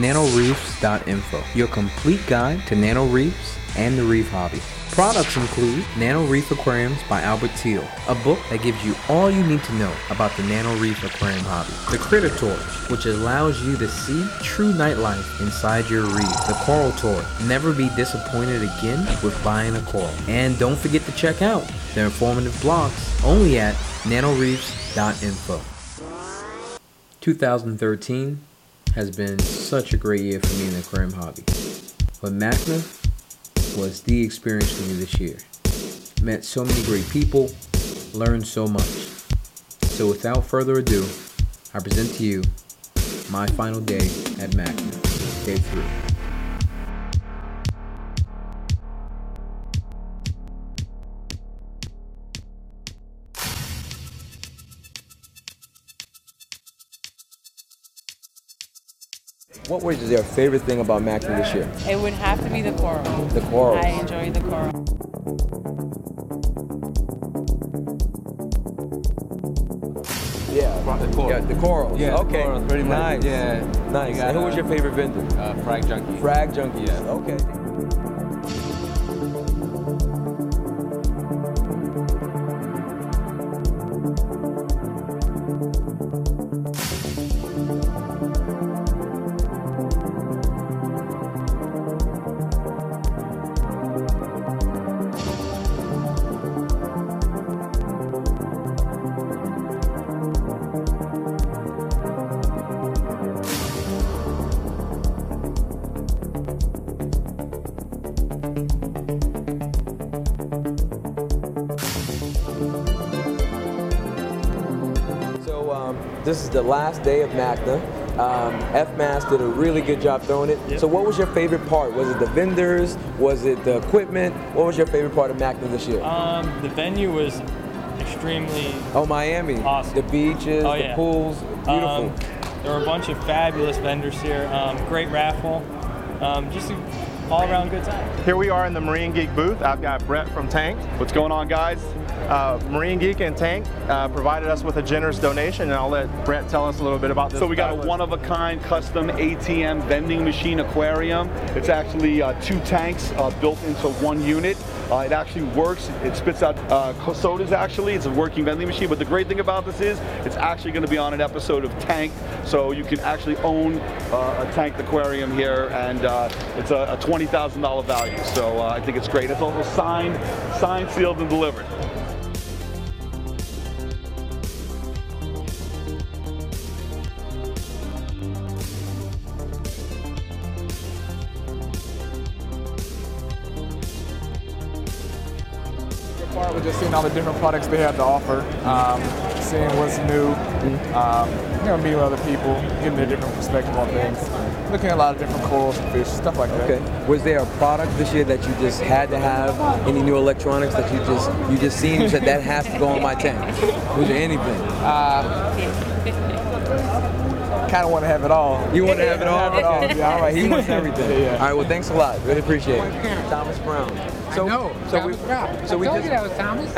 nanoreefs.info, your complete guide to nano reefs and the reef hobby. Products include Nano Reef Aquariums by Albert Teal, a book that gives you all you need to know about the nano reef aquarium hobby. The Critter Torch, which allows you to see true nightlife inside your reef. The Coral Tour, never be disappointed again with buying a coral. And don't forget to check out their informative blogs only at nanoreefs.info. 2013 has been such a great year for me in the aquarium hobby, but MACNA was the experience for me this year. Met so many great people, learned so much. So without further ado, I present to you my final day at MACNA, day 3. What was your favorite thing about MACNA this year? It would have to be the coral. The corals. I enjoyed the coral. Yeah, the coral. Yeah, the corals. Yeah, okay. the corals, pretty much. Nice. Yeah. Nice. And who was your favorite vendor? Frag Junkie. Frag Junkie. Yeah. Okay. This is the last day of MACNA. FMAS did a really good job throwing it. Yep. So what was your favorite part? Was it the vendors? Was it the equipment? What was your favorite part of MACNA this year? The venue was extremely Miami. Awesome. The beaches, the pools, beautiful. There were a bunch of fabulous vendors here. Great raffle. Just an all-around good time. Here we are in the Marine Geek booth. I've got Brett from Tank. What's going on, guys? Marine Geek and Tank provided us with a generous donation, and I'll let Brett tell us a little bit about this. So we got a one-of-a-kind custom ATM vending machine aquarium. It's actually 2 tanks built into one unit. It actually works. It spits out sodas, actually. It's a working vending machine, but the great thing about this is it's actually going to be on an episode of Tank, so you can actually own a Tank aquarium here, and it's a $20,000 value, so I think it's great. It's also signed, sealed, and delivered. Part was just seeing all the different products they have to offer, seeing what's new, meeting with other people, getting their different perspective on things, looking at a lot of different corals and fish, stuff like that. Okay. Was there a product this year that you just had to have? Any new electronics that you just seen and said that has to go on my tank? Was there anything? Kind of want to have it all. You want to have it all? Have it all. Yeah, all right. He wants everything. Yeah. All right. Well, thanks a lot. Really appreciate it. Thomas Brown. So we told you that was Thomas.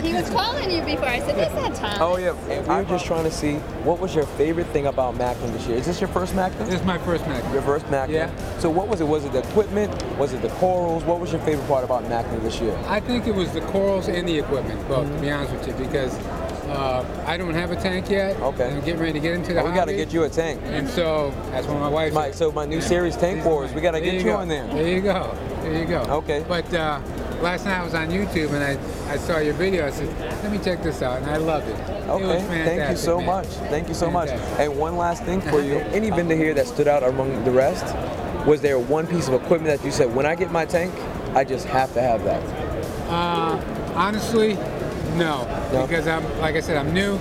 He was calling you before. I said, "That's not Thomas." Oh yeah. And we were just trying to see what was your favorite thing about MACNA this year. Is this your first MACNA? This is my first MACNA. Your first MACNA. Yeah. So what was it? Was it the equipment? Was it the corals? What was your favorite part about MACNA this year? I think it was the corals and the equipment, both. To be honest with you, because I don't have a tank yet. Okay. I'm getting ready to get into the hobby. We got to get you a tank. And so that's what my wife. So my new series, Tank Wars. We got to get you on there. There you go. There you go. Okay. But last night I was on YouTube and I saw your video. I said, let me check this out, and I loved it. Okay. It was fantastic, Thank you so man. much. Thank you so much. Fantastic. And one last thing for you. Any vendor here that stood out among the rest? Was there one piece of equipment that you said, when I get my tank, I just have to have that? Honestly, no. Because like I said, I'm new.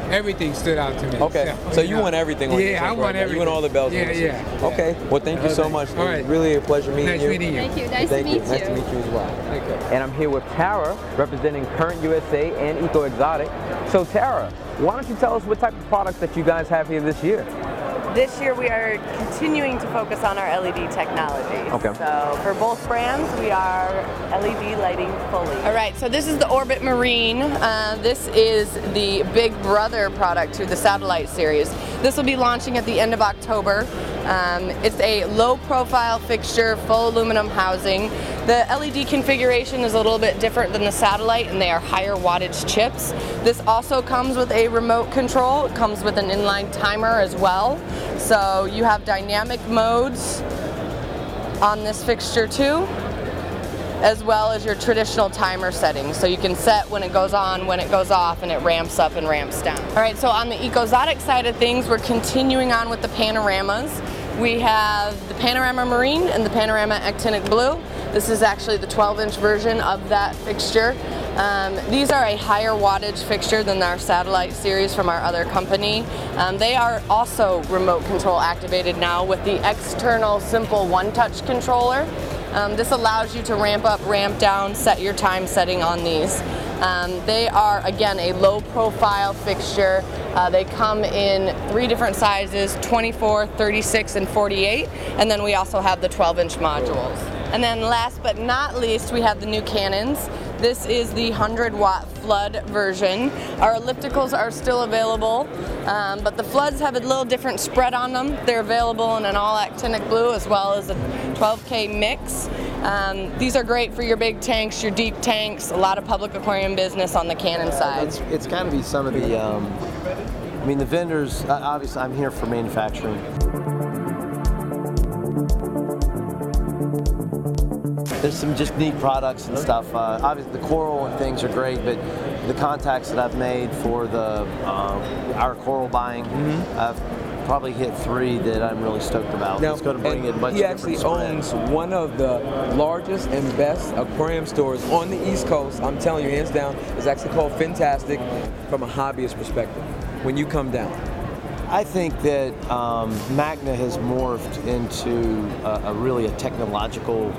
Everything stood out to me. Okay, so you want everything on your tank, I want everything. You want all the bells and whistles. Yeah. Okay, well thank you so much. All right. Really a pleasure meeting you. Nice meeting you. Thank you. Nice to meet you. Nice to meet you as well. And I'm here with Tara, representing Current USA and Eco Exotic. So Tara, why don't you tell us what type of products that you guys have here this year? This year we are continuing to focus on our LED technology. Okay. So for both brands, we are LED lighting fully. All right, so this is the Orbit Marine. This is the Big Brother product through the satellite series. This will be launching at the end of October. It's a low-profile fixture, full aluminum housing. The LED configuration is a little bit different than the satellite, and they are higher wattage chips. This also comes with a remote control. It comes with an inline timer as well. So you have dynamic modes on this fixture too, as well as your traditional timer settings. So you can set when it goes on, when it goes off, and it ramps up and ramps down. All right, so on the Ecozotic side of things, we're continuing on with the panoramas. We have the Panorama Marine and the Panorama Actinic Blue. This is actually the 12-inch version of that fixture. These are a higher wattage fixture than our satellite series from our other company. They are also remote control activated now with the external simple one-touch controller. This allows you to ramp up, ramp down, set your time setting on these. They are, again, a low profile fixture. They come in 3 different sizes, 24, 36, and 48. And then we also have the 12-inch modules. And then last but not least, we have the new cannons. This is the 100-watt flood version. Our ellipticals are still available, but the floods have a little different spread on them. They're available in an all actinic blue as well as a 12K mix. These are great for your big tanks, your deep tanks, a lot of public aquarium business on the cannon side. It's got to be some of the, I mean, the vendors, obviously I'm here for manufacturing. There's some just neat products and stuff. Obviously the coral and things are great, but the contacts that I've made for the our coral buying, I've probably hit 3 that I'm really stoked about. Now, it's going to bring in much he actually owns one of the largest and best aquarium stores on the East Coast. I'm telling you, hands down, it's actually called Fantastic from a hobbyist perspective. When you come down, I think that MACNA has morphed into really a technological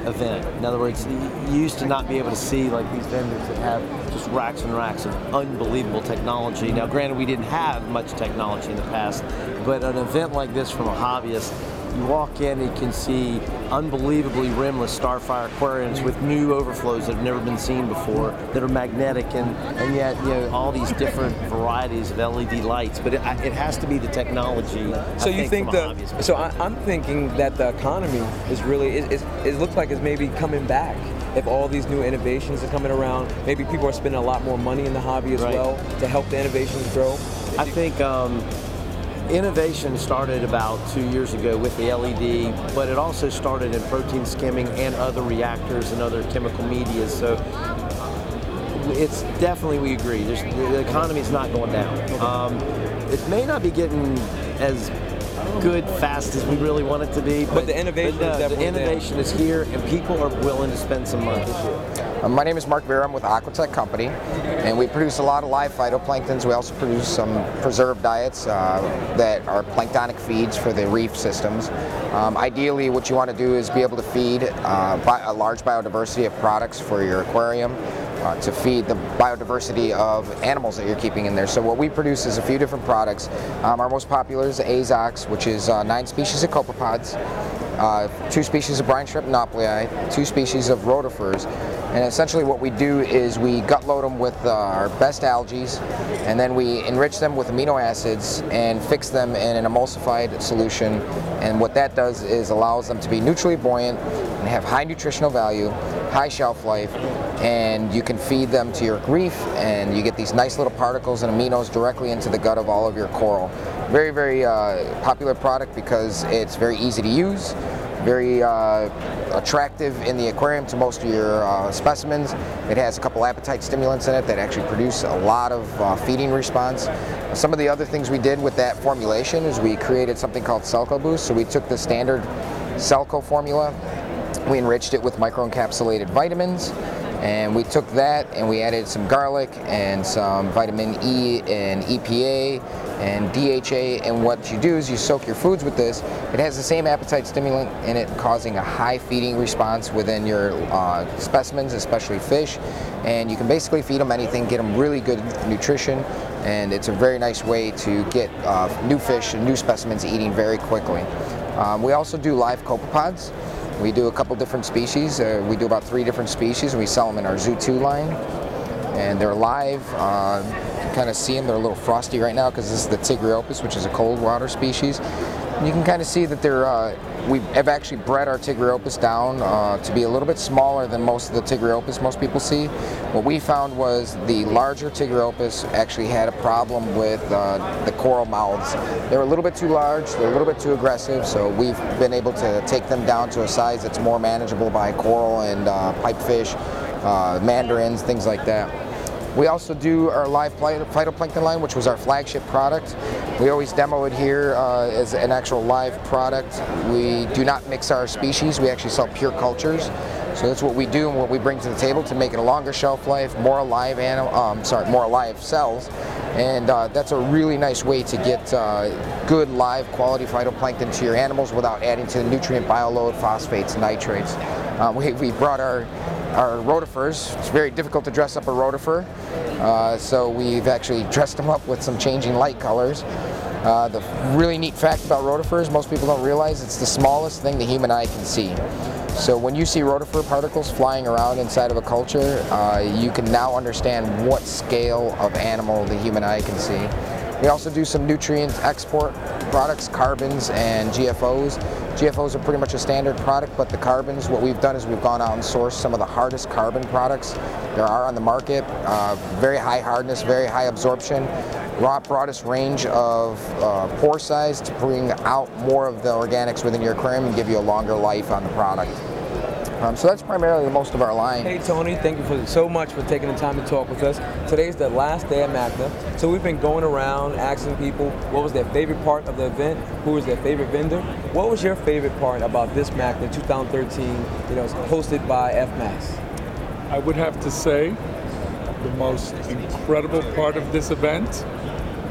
event. In other words, you used to not be able to see like these vendors that have just racks and racks of unbelievable technology. Now granted, we didn't have much technology in the past, but an event like this from a hobbyist, you walk in and you can see unbelievably rimless Starfire aquariums with new overflows that have never been seen before, that are magnetic, and yet, you know, all these different varieties of LED lights. But it has to be the technology. So you think I'm thinking that the economy is really, it looks like it's maybe coming back. If all these new innovations are coming around, maybe people are spending a lot more money in the hobby as well to help the innovations grow. I think innovation started about 2 years ago with the LED, but it also started in protein skimming and other reactors and other chemical media. So it's definitely, we agree, the economy is not going down. It may not be getting as good fast as we really want it to be, but the innovation is definitely the innovation is here, and people are willing to spend some money this year. My name is Mark Vera. I'm with Aquatech Company, and we produce a lot of live phytoplanktons. We also produce some preserved diets that are planktonic feeds for the reef systems. Ideally, what you want to do is be able to feed a large biodiversity of products for your aquarium, to feed the biodiversity of animals that you're keeping in there. So what we produce is a few different products. Our most popular is the Azox, which is 9 species of copepods, 2 species of brine shrimp nauplii, 2 species of rotifers. And essentially what we do is we gut load them with our best algae, and then we enrich them with amino acids and fix them in an emulsified solution. And what that does is allows them to be neutrally buoyant and have high nutritional value, high shelf life, and you can feed them to your reef, and you get these nice little particles and aminos directly into the gut of all of your coral. Very, very popular product because it's very easy to use, very attractive in the aquarium to most of your specimens. It has a couple appetite stimulants in it that actually produce a lot of feeding response. Some of the other things we did with that formulation is we created something called Celco Boost. So we took the standard Celco formula, we enriched it with microencapsulated vitamins, and we took that and we added some garlic and some vitamin E and EPA and DHA, and what you do is you soak your foods with this. It has the same appetite stimulant in it, causing a high feeding response within your specimens, especially fish, and you can basically feed them anything, get them really good nutrition, and it's a very nice way to get new fish and new specimens eating very quickly. We also do live copepods. We do a couple different species. We do about 3 different species. We sell them in our Zoo 2 line. and they're live. You can kind of see them. They're a little frosty right now because this is the tigriopus, which is a cold water species. And you can kind of see that they're we have actually bred our tigriopus down to be a little bit smaller than most of the tigriopus most people see. What we found was the larger tigriopus actually had a problem with the coral mouths. They were a little bit too large, they're a little bit too aggressive, so we've been able to take them down to a size that's more manageable by coral and pipefish, mandarins, things like that. We also do our live phytoplankton line, which was our flagship product. We always demo it here as an actual live product. We do not mix our species. We actually sell pure cultures. So that's what we do and what we bring to the table to make it a longer shelf life, more alive more alive cells. And that's a really nice way to get good live quality phytoplankton to your animals without adding to the nutrient bioload, phosphates, nitrates. We brought our rotifers. It's very difficult to dress up a rotifer, so we've actually dressed them up with some changing light colors. The really neat fact about rotifers, most people don't realize, it's the smallest thing the human eye can see. So when you see rotifer particles flying around inside of a culture, you can now understand what scale of animal the human eye can see. We also do some nutrient export products, carbons and GFOs. GFOs are pretty much a standard product, but the carbons, what we've done is we've gone out and sourced some of the hardest carbon products there are on the market. Very high hardness, very high absorption, broadest range of pore size to bring out more of the organics within your aquarium and give you a longer life on the product. So that's primarily most of our line. Hey Tony, thank you so much for taking the time to talk with us. Today's the last day at MACNA, so we've been going around asking people what was their favorite part of the event, who was their favorite vendor. What was your favorite part about this MACNA 2013, hosted by FMAS? I would have to say the most incredible part of this event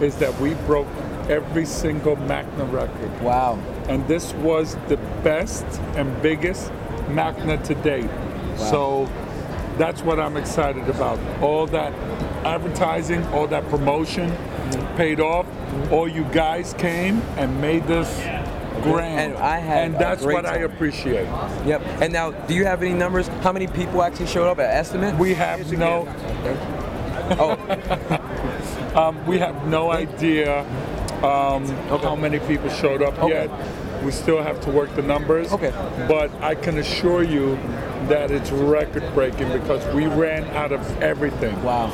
is that we broke every single MACNA record. Wow. And this was the best and biggest MACNA to date. Wow. So that's what I'm excited about. All that advertising, all that promotion paid off. All you guys came and made this grand. And that's what I appreciate. Yep. And now, do you have any numbers? How many people actually showed up? An estimate? We have no. We have no idea how many people showed up yet. We still have to work the numbers. Okay. But I can assure you that it's record-breaking because we ran out of everything. Wow.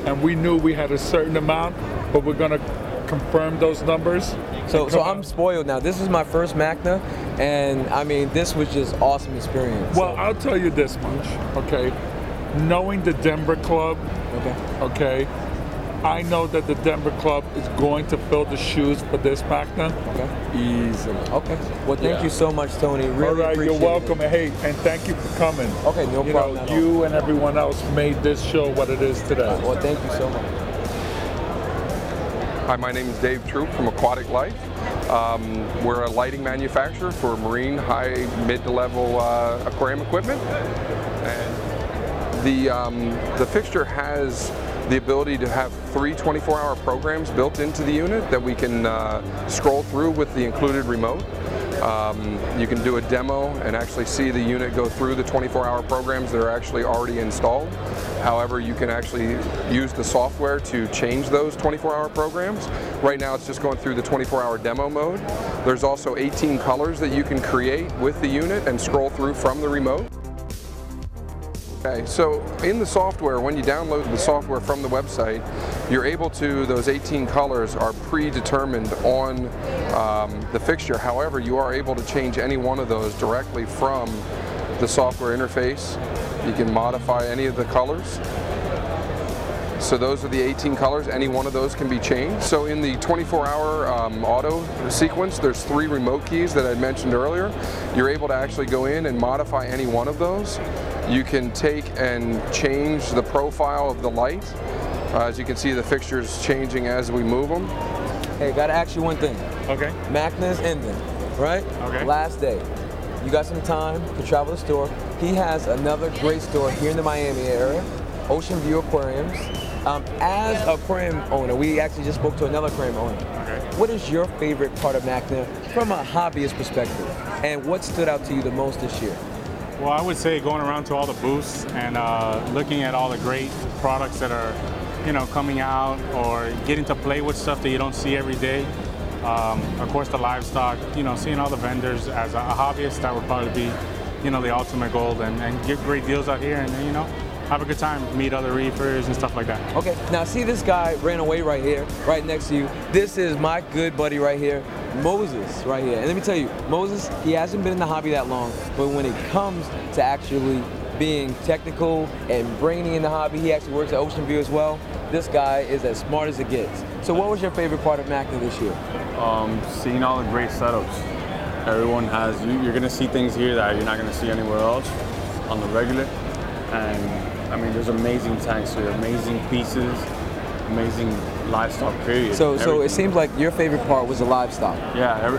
And we knew we had a certain amount, but we're going to confirm those numbers. So I'm spoiled now. This is my first MACNA, and I mean, this was just awesome experience. Well, I'll tell you this much, okay? Knowing the Denver club, okay, I know that the Denver club is going to fill the shoes for this MACNA easily. Okay. Well, thank you so much, Tony. Really all right, appreciate you're welcome. it. Hey, and thank you for coming. Okay, no problem at all. You and everyone else made this show what it is today. Well, thank you so much. Hi, my name is Dave Troop from Aquatic Life. We're a lighting manufacturer for marine, high, mid-level aquarium equipment. And the fixture has the ability to have 3 24-hour programs built into the unit that we can scroll through with the included remote. You can do a demo and actually see the unit go through the 24-hour programs that are actually already installed. However, you can actually use the software to change those 24-hour programs. Right now it's just going through the 24-hour demo mode. There's also 18 colors that you can create with the unit and scroll through from the remote. Okay, so in the software, when you download the software from the website, you're able to, those 18 colors are predetermined on the fixture. However, you are able to change any one of those directly from the software interface. You can modify any of the colors. So those are the 18 colors. Any one of those can be changed. So in the 24-hour auto sequence, there's 3 remote keys that I mentioned earlier. You're able to actually go in and modify any one of those. You can take and change the profile of the light. As you can see, the fixture's changing as we move them. Hey, gotta ask you one thing. Okay. MACNA's ending, right? Okay. Last day. You got some time to travel the store. He has another great store here in the Miami area, Ocean View Aquariums. As an aquarium owner, we actually just spoke to another aquarium owner. Okay. What is your favorite part of MACNA from a hobbyist perspective? And what stood out to you the most this year? Well, I would say going around to all the booths and looking at all the great products that are, coming out, or getting to play with stuff that you don't see every day. Of course, the livestock, seeing all the vendors as a hobbyist, that would probably be, the ultimate goal, and get great deals out here, and have a good time, meet other reefers and stuff like that. Okay, now see this guy ran away right here, right next to you. This is my good buddy right here, Moses, right here. And let me tell you, Moses, he hasn't been in the hobby that long, but when it comes to actually being technical and brainy in the hobby, he actually works at Ocean View as well. This guy is as smart as it gets. So what was your favorite part of MACNA this year? Seeing all the great setups. Everyone has, you're gonna see things here that you're not gonna see anywhere else on the regular. And I mean, there's amazing tanks here, amazing pieces, amazing livestock, period. So it seems like your favorite part was the livestock. Yeah,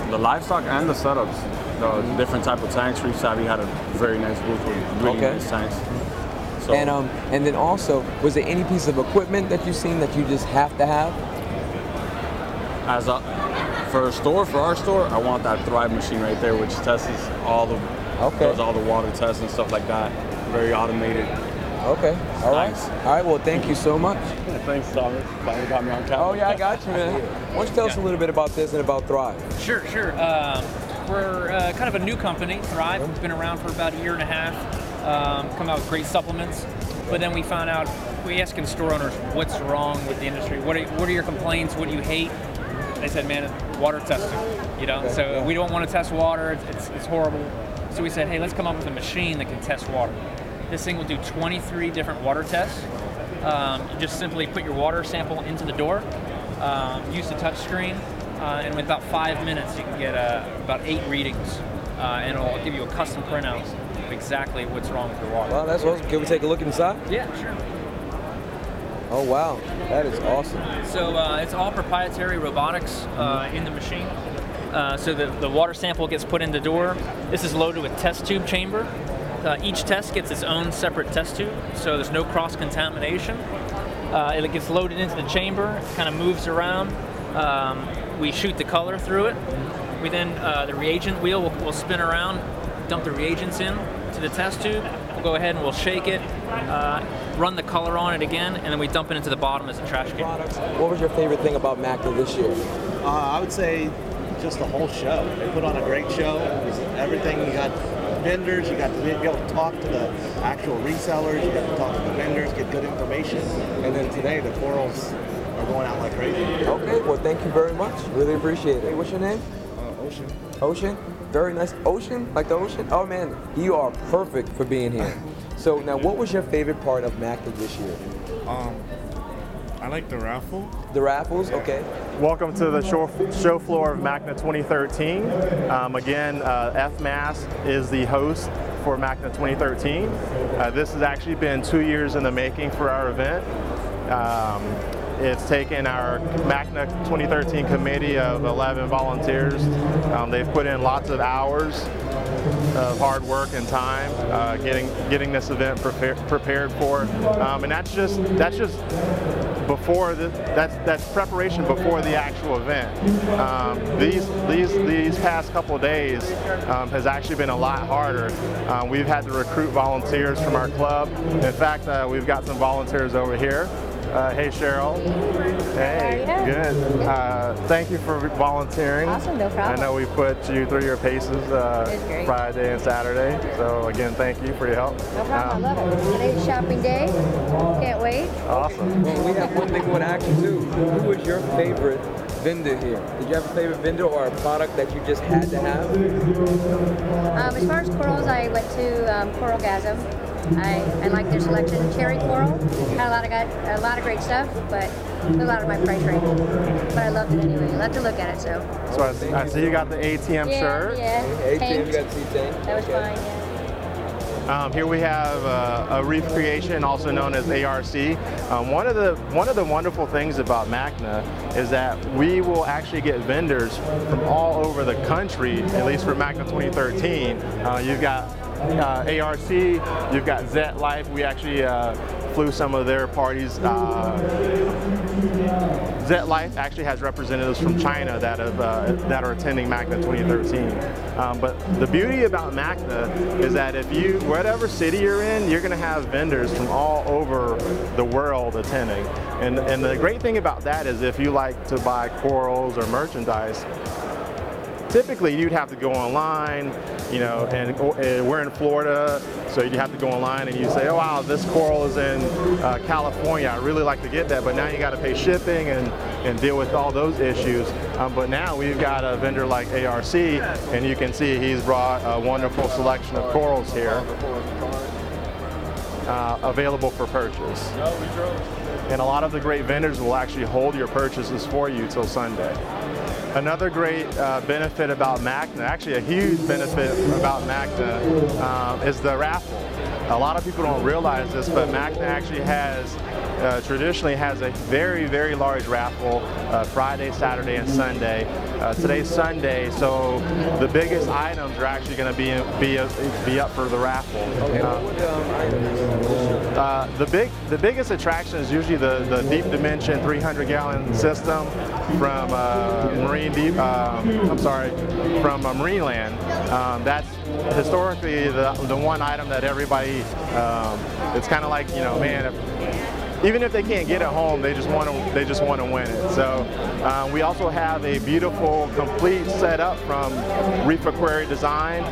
the livestock and the setups. The different type of tanks. Reef Savvy had a very nice booth with really nice tanks. So, and then also, was there any piece of equipment that you've seen that you just have to have? For our store, I want that Thrive machine right there, which tests all the, does all the water tests and stuff like that. Very automated. Okay, all right. All right, well, thank you so much. Yeah, thanks, Thomas. Finally got me on camera. Oh, yeah, I got you, man. Why don't you tell us a little bit about this and about Thrive? Sure. We're kind of a new company, Thrive. We've been around for about a year and a half, come out with great supplements. But then we found out, we asking store owners, what's wrong with the industry? What are your complaints? What do you hate? They said, man, water testing, So we don't want to test water, it's horrible. So we said, hey, let's come up with a machine that can test water. This thing will do 23 different water tests. You just simply put your water sample into the door, use the touch screen, and in about 5 minutes you can get about 8 readings, and it'll give you a custom printout of exactly what's wrong with your water. Well, that's awesome. Can we take a look inside? Yeah, sure. Oh wow, that is awesome. So it's all proprietary robotics in the machine. So the water sample gets put in the door. This is loaded with test tube chamber. Each test gets its own separate test tube, so there's no cross-contamination. It gets loaded into the chamber, kind of moves around. We shoot the color through it. We then, the reagent wheel will spin around, dump the reagents in to the test tube. We'll go ahead and we'll shake it, run the color on it again, and then we dump it into the bottom as a trash can. What was your favorite thing about MACNA this year? I would say just the whole show. They put on a great show. It was everything. You got vendors, you got to be able to talk to the actual resellers, you got to talk to the vendors, get good information. And then today the corals are going out like crazy. Okay, well thank you very much. Really appreciate it. Hey, what's your name? Ocean. Ocean? Very nice. Ocean? Like the ocean? Oh man, you are perfect for being here. So now what was your favorite part of MACNA this year? I like the raffle. The raffles, okay. Welcome to the show floor of MACNA 2013. Again, FMAS is the host for MACNA 2013. This has actually been 2 years in the making for our event. It's taken our MACNA 2013 committee of 11 volunteers. They've put in lots of hours of hard work and time getting this event prepared for, and that's just before that's preparation before the actual event. These past couple of days has actually been a lot harder. We've had to recruit volunteers from our club. In fact, we've got some volunteers over here. Hey Cheryl. Hey, good. Thank you for volunteering. Awesome, no problem. I know we put you through your paces Friday and Saturday. So again, thank you for your help. No problem, I love it. Today's shopping day. Can't wait. Awesome. Well, we have one thing we want to ask you too. Who was your favorite vendor here? Did you have a favorite vendor or a product that you just had to have? As far as corals, I went to Coralgasm. I like their selection. Cherry coral had a lot of great stuff, but a little out of my price range. But I loved it anyway. I love to look at it. So I see you got the ATM shirt. Yeah. ATM, you got T-Tank. That was fine. Yeah. Here we have a reef creation, also known as ARC. One of the wonderful things about MACNA is that we will actually get vendors from all over the country, at least for MACNA 2013. You've got ARC, you've got Zet Life. We actually flew some of their parties. Zet Life actually has representatives from China that are attending MACNA 2013. But the beauty about MACNA is that if you, whatever city you're in, you're going to have vendors from all over the world attending. And the great thing about that is if you like to buy corals or merchandise, typically you'd have to go online, you know, and we're in Florida, so you'd have to go online and you say, oh wow, this coral is in California, I really like to get that, but now you got to pay shipping and deal with all those issues. But now we've got a vendor like ARC, and you can see he's brought a wonderful selection of corals here available for purchase. And a lot of the great vendors will actually hold your purchases for you till Sunday. Another great benefit about MACNA, actually a huge benefit about MACNA, is the raffle. A lot of people don't realize this, but MACNA actually has, traditionally has a very, very large raffle Friday, Saturday, and Sunday. Today's Sunday, so the biggest items are actually going to be up for the raffle. The biggest attraction is usually the Deep Dimension 300-gallon system from from Marineland. That's historically the one item that everybody, it's kind of like, you know, man, even if they can't get it home, they just want to win it. So we also have a beautiful, complete setup from Reef Aquarium Design.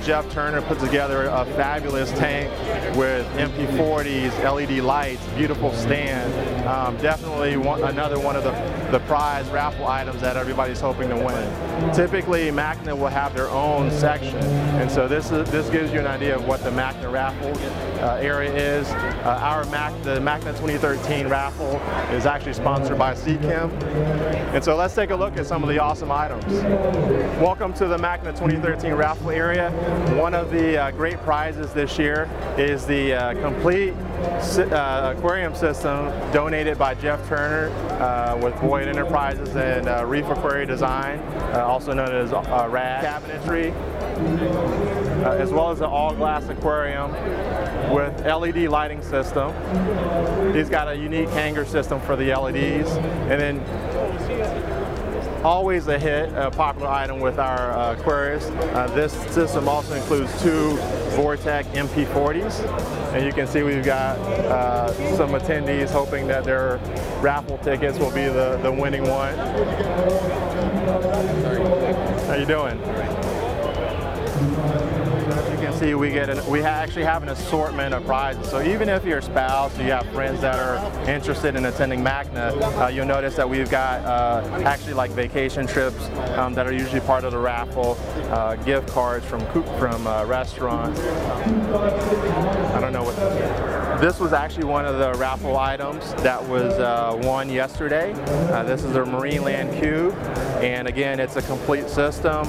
Jeff Turner put together a fabulous tank with MP40s, LED lights, beautiful stand. Definitely another one of the prize raffle items that everybody's hoping to win. Typically, MACNA will have their own section, and so this gives you an idea of what the MACNA raffle area is. The MACNA 2013 raffle is actually sponsored by Seachem. And so let's take a look at some of the awesome items. Welcome to the MACNA 2013 raffle area. One of the great prizes this year is the complete aquarium system donated by Jeff Turner with Boyd Enterprises and Reef Aquarium Design, also known as RAD cabinetry, as well as an all-glass aquarium with LED lighting system. He's got a unique hanger system for the LEDs, and then always a hit, a popular item with our aquarists. This system also includes 2 Vortec MP40s, and you can see we've got some attendees hoping that their raffle tickets will be the winning one. How you doing? You can see we actually have an assortment of prizes. So even if you're a spouse, you have friends that are interested in attending MACNA, you'll notice that we've got actually like vacation trips that are usually part of the raffle, gift cards from restaurants. I don't know what. This was actually one of the raffle items that was won yesterday. This is a Marineland Cube, and again, it's a complete system.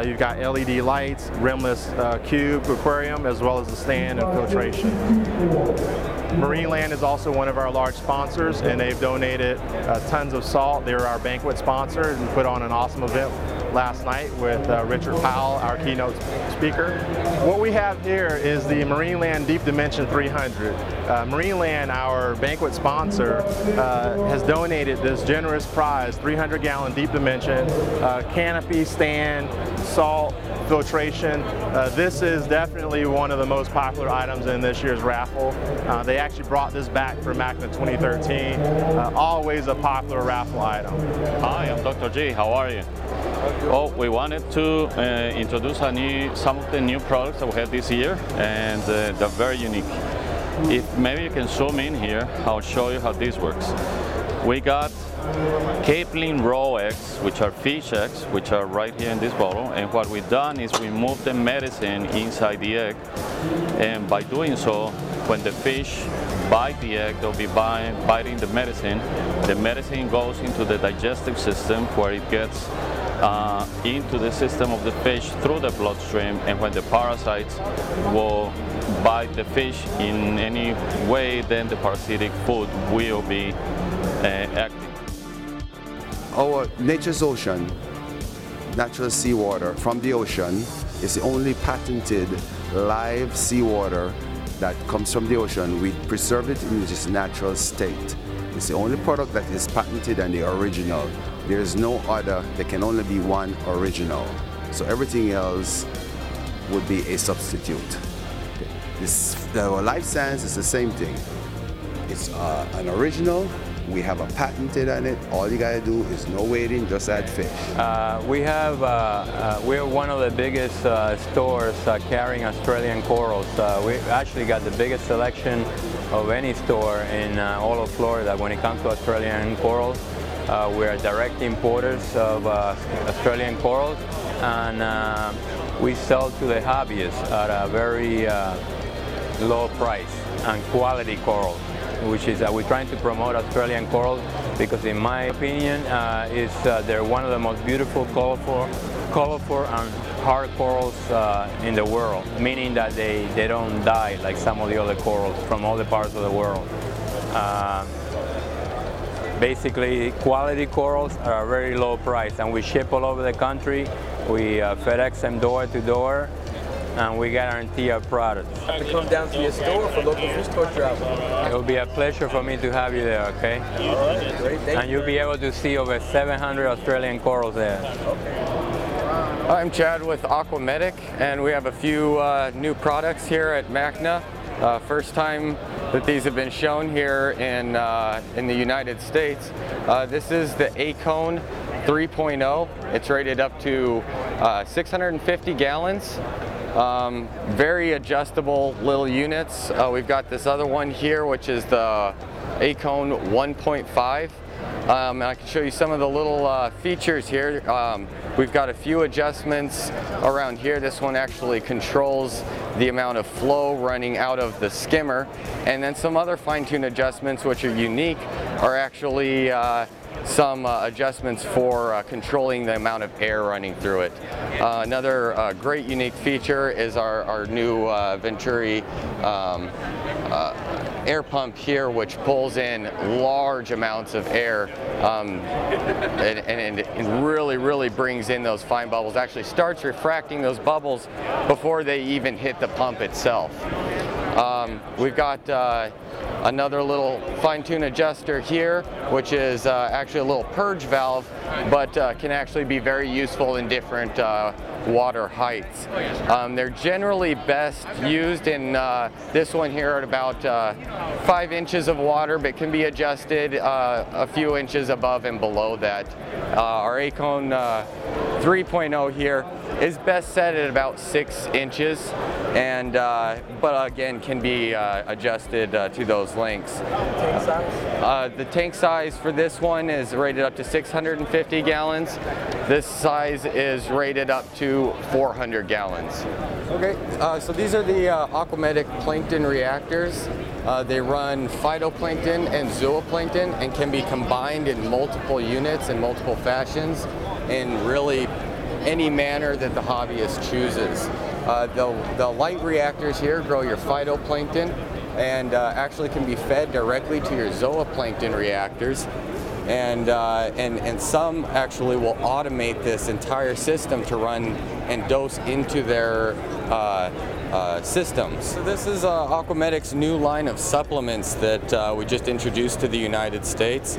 You've got LED lights, rimless cube aquarium, as well as the stand and filtration. Marineland is also one of our large sponsors, and they've donated tons of salt. They're our banquet sponsor and put on an awesome event last night with Richard Powell, our keynote speaker. What we have here is the Marineland Deep Dimension 300. Marineland, our banquet sponsor, has donated this generous prize, 300-gallon Deep Dimension, canopy, stand, salt, filtration. This is definitely one of the most popular items in this year's raffle. They actually brought this back for MACNA 2013. Always a popular raffle item. Hi, I'm Dr. J. How are you? Well, we wanted to introduce some of the new products that we have this year, and they're very unique. If maybe you can zoom in here, I'll show you how this works. We got capelin raw eggs, which are fish eggs, which are right here in this bottle, and what we've done is we moved the medicine inside the egg, and by doing so, when the fish bite the egg, they'll be biting the medicine. The medicine goes into the digestive system where it gets into the system of the fish through the bloodstream, and when the parasites will bite the fish in any way, then the parasitic food will be active. Our Nature's Ocean, natural seawater from the ocean, is the only patented live seawater that comes from the ocean. We preserve it in its natural state. It's the only product that is patented and the original. There is no other. There can only be one original. So everything else would be a substitute. The Life Science is the same thing. It's an original. We have a patented on it. All you gotta do is no waiting, just add fish. We're one of the biggest stores carrying Australian corals. We actually got the biggest selection of any store in all of Florida when it comes to Australian corals. We're direct importers of Australian corals, and we sell to the hobbyists at a very low price and quality coral, which is we're trying to promote Australian corals because, in my opinion, they're one of the most beautiful, colorful and hard corals in the world, meaning that they don't die like some of the other corals from other parts of the world. Basically, quality corals are a very low price, and we ship all over the country. We FedEx them door to door, and we guarantee our products. I have to come down to your store for local fish store travel. It will be a pleasure for me to have you there, okay? All right, great, thank you. And you'll be able to see over 700 Australian corals there. I'm Chad with Aquamedic, and we have a few new products here at MACNA. First time that these have been shown here in the United States. This is the A-Cone 3.0. It's rated up to 650 gallons. Very adjustable little units. We've got this other one here, which is the A-Cone 1.5. And I can show you some of the little features here. We've got a few adjustments around here. This one actually controls the amount of flow running out of the skimmer. And then some other fine-tune adjustments, which are unique, are actually some adjustments for controlling the amount of air running through it. Another great unique feature is our new Venturi air pump here, which pulls in large amounts of air and really brings in those fine bubbles. Actually starts refracting those bubbles before they even hit the pump itself. We've got another little fine-tune adjuster here, which is actually a little purge valve, but can actually be very useful in different water heights. They're generally best used in this one here at about 5 inches of water, but can be adjusted a few inches above and below that. Our A-Cone 3.0 here is best set at about 6 inches, and but again can be adjusted to those lengths. Tank size? The tank size for this one is rated up to 650 gallons. This size is rated up to 400 gallons. Okay, so these are the Aquamedic plankton reactors. They run phytoplankton and zooplankton and can be combined in multiple units in multiple fashions in really any manner that the hobbyist chooses. The light reactors here grow your phytoplankton and actually can be fed directly to your zooplankton reactors. And some actually will automate this entire system to run and dose into their systems. So this is Aquamedic's new line of supplements that we just introduced to the United States.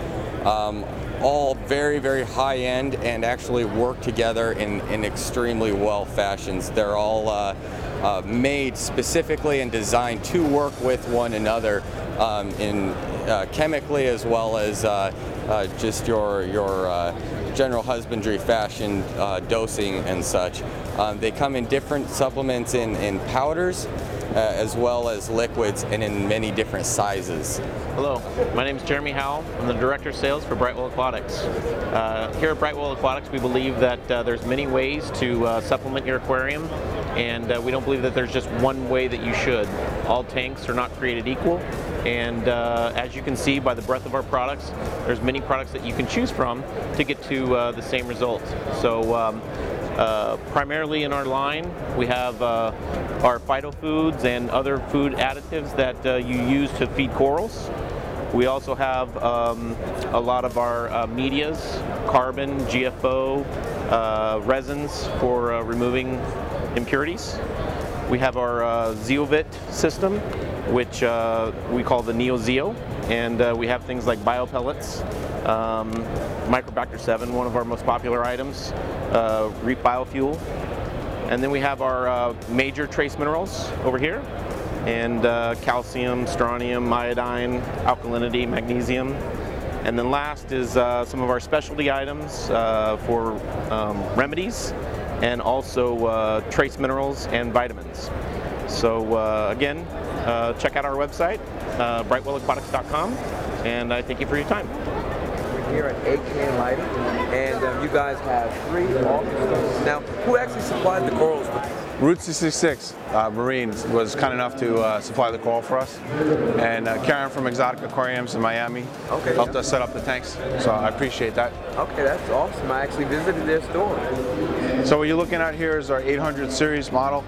All very high-end and actually work together in extremely well fashions. They're all made specifically and designed to work with one another in chemically as well as just your general husbandry fashion dosing and such. They come in different supplements in powders as well as liquids and in many different sizes. Hello, my name is Jeremy Howell. I'm the Director of Sales for Brightwell Aquatics. Here at Brightwell Aquatics, we believe that there's many ways to supplement your aquarium, and we don't believe that there's just one way that you should. All tanks are not created equal, and as you can see by the breadth of our products, there's many products that you can choose from to get to the same results. So primarily in our line, we have our phytofoods and other food additives that you use to feed corals. We also have a lot of our medias, carbon, GFO, resins for removing impurities. We have our Zeovit system, which we call the Neo Zeo, and we have things like biopellets, Microbacter 7, one of our most popular items, Reap Biofuel, and then we have our major trace minerals over here, and calcium, strontium, iodine, alkalinity, magnesium. And then last is some of our specialty items for remedies, and also trace minerals and vitamins. So again, check out our website, brightwellaquatics.com, and I thank you for your time. We're here at A-Can Lighting, and you guys have 3 offices. Now, who actually supplied the corals? Route 66 Marine was kind enough to supply the coral for us, and Karen from Exotic Aquariums in Miami helped us set up the tanks, so I appreciate that. Okay, that's awesome. I actually visited their store. So what you're looking at here is our 800 series model.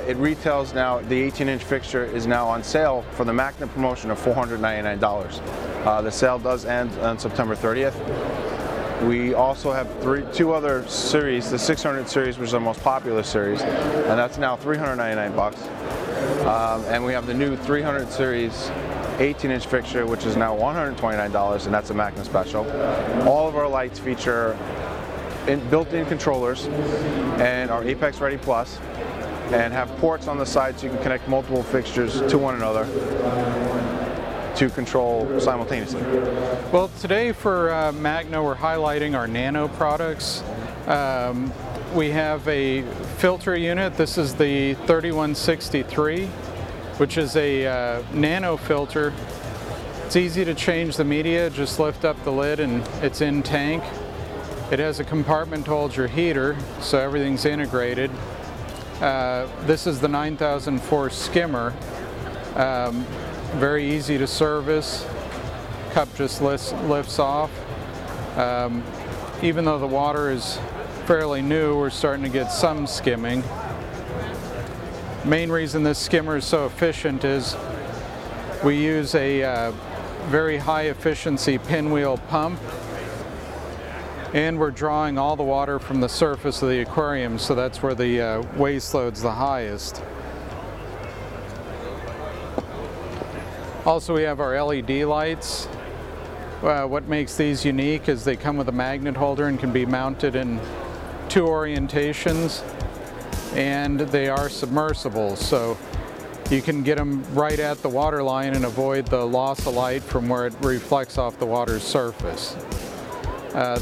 It retails now, the 18-inch fixture is now on sale for the MACNA promotion of $499. The sale does end on September 30th. We also have 2 other series, the 600 series, which is our most popular series, and that's now $399. And we have the new 300 series 18-inch fixture, which is now $129, and that's a MACNA special. All of our lights feature built-in controllers and our Apex Ready Plus, and have ports on the side so you can connect multiple fixtures to one another to control simultaneously. Well, today for MACNA, we're highlighting our nano products. We have a filter unit. This is the 3163, which is a nano filter. It's easy to change the media. Just lift up the lid and it's in tank. It has a compartment to hold your heater, so everything's integrated. This is the 9004 skimmer. Very easy to service. Cup just lifts off. Even though the water is fairly new, we're starting to get some skimming. Main reason this skimmer is so efficient is we use a very high efficiency pinwheel pump, and we're drawing all the water from the surface of the aquarium, so that's where the waste load's the highest. Also, we have our LED lights. What makes these unique is they come with a magnet holder and can be mounted in 2 orientations, and they are submersible, so you can get them right at the water line and avoid the loss of light from where it reflects off the water's surface.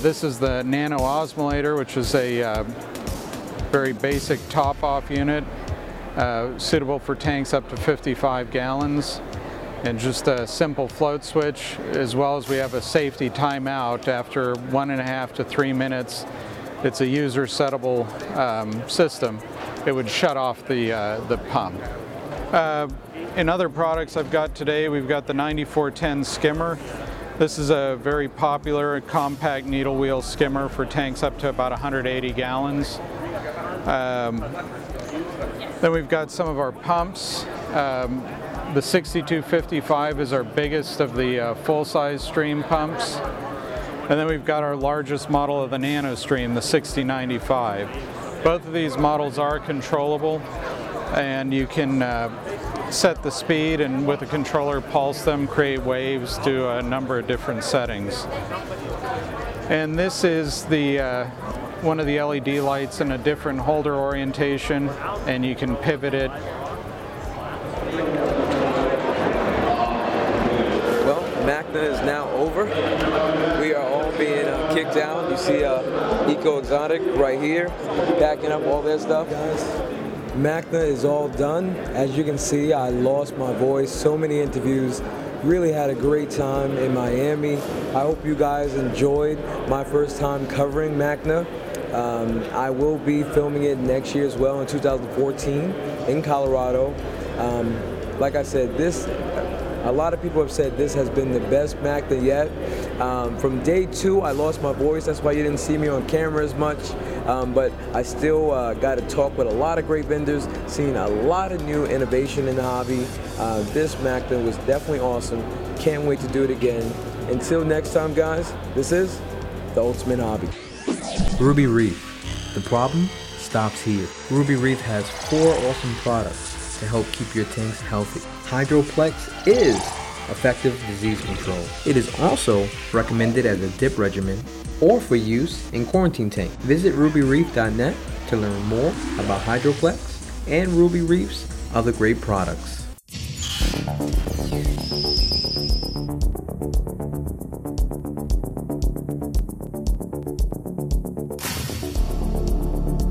This is the nano osmolator, which is a very basic top-off unit, suitable for tanks up to 55 gallons. And just a simple float switch, as well as we have a safety timeout after 1.5 to 3 minutes. It's a user settable system. It would shut off the pump. In other products I've got today, we've got the 9410 skimmer. This is a very popular compact needle wheel skimmer for tanks up to about 180 gallons. Then we've got some of our pumps. The 6255 is our biggest of the full-size stream pumps. And then we've got our largest model of the nano stream, the 6095. Both of these models are controllable, and you can set the speed and with a controller pulse them, create waves, do a number of different settings. And this is the one of the LED lights in a different holder orientation, and you can pivot it. MACNA is now over. We are all being kicked out. You see Eco Exotic right here, packing up all their stuff. Guys, MACNA is all done. As you can see, I lost my voice. So many interviews. Really had a great time in Miami. I hope you guys enjoyed my first time covering MACNA. I will be filming it next year as well in 2014 in Colorado. Like I said, a lot of people have said this has been the best MACNA yet. From day 2, I lost my voice. That's why you didn't see me on camera as much. But I still got to talk with a lot of great vendors, seen a lot of new innovation in the hobby. This MACNA was definitely awesome. Can't wait to do it again. Until next time, guys, this is The Ultimate Hobby. Ruby Reef. The problem? stops here. Ruby Reef has 4 awesome products to help keep your tanks healthy. Hydroplex is effective disease control. It is also recommended as a dip regimen or for use in quarantine tank. Visit rubyreef.net to learn more about Hydroplex and Ruby Reef's other great products.